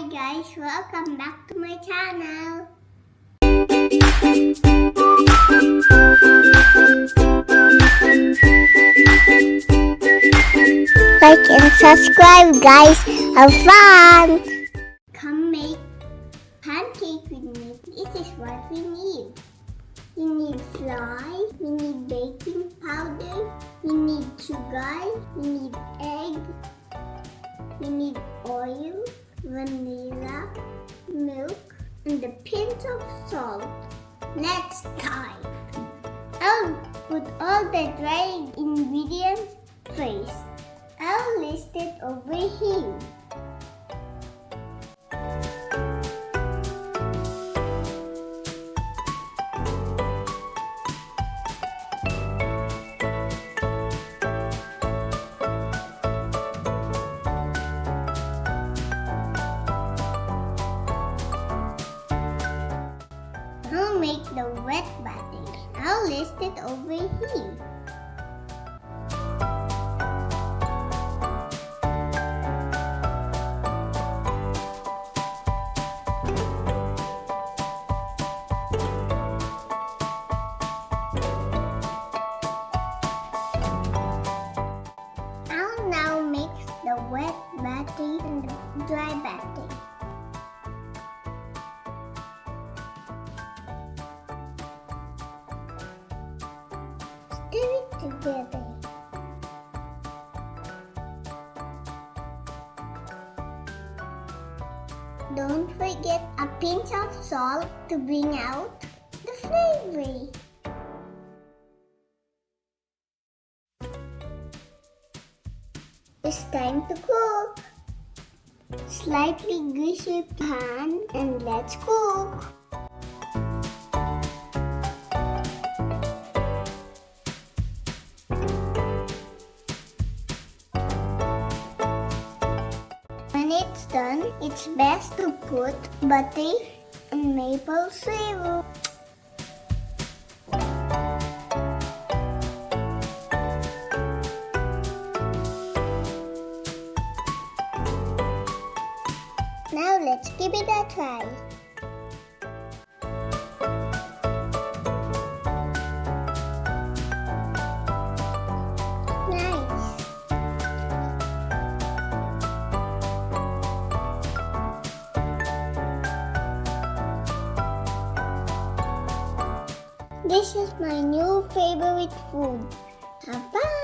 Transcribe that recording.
Hi guys, welcome back to my channel. Like and subscribe guys, have fun! Come make pancake with me. This is what we need. We need flour, we need baking powder, we need sugar, we need egg, we need oil, vanilla, milk, and a pinch of salt. Let's start. I'll put all the dry ingredients first. I'll list it over here. I'll make the wet batter. I'll list it over here. I'll now mix the wet batter and the dry batter. Stir it together. Don't forget a pinch of salt to bring out the flavor. It's time to cook. Slightly grease your pan and let's cook. When it's done, it's best to put butter and maple syrup. Now let's give it a try. Nice. This is my new favorite food. Bye.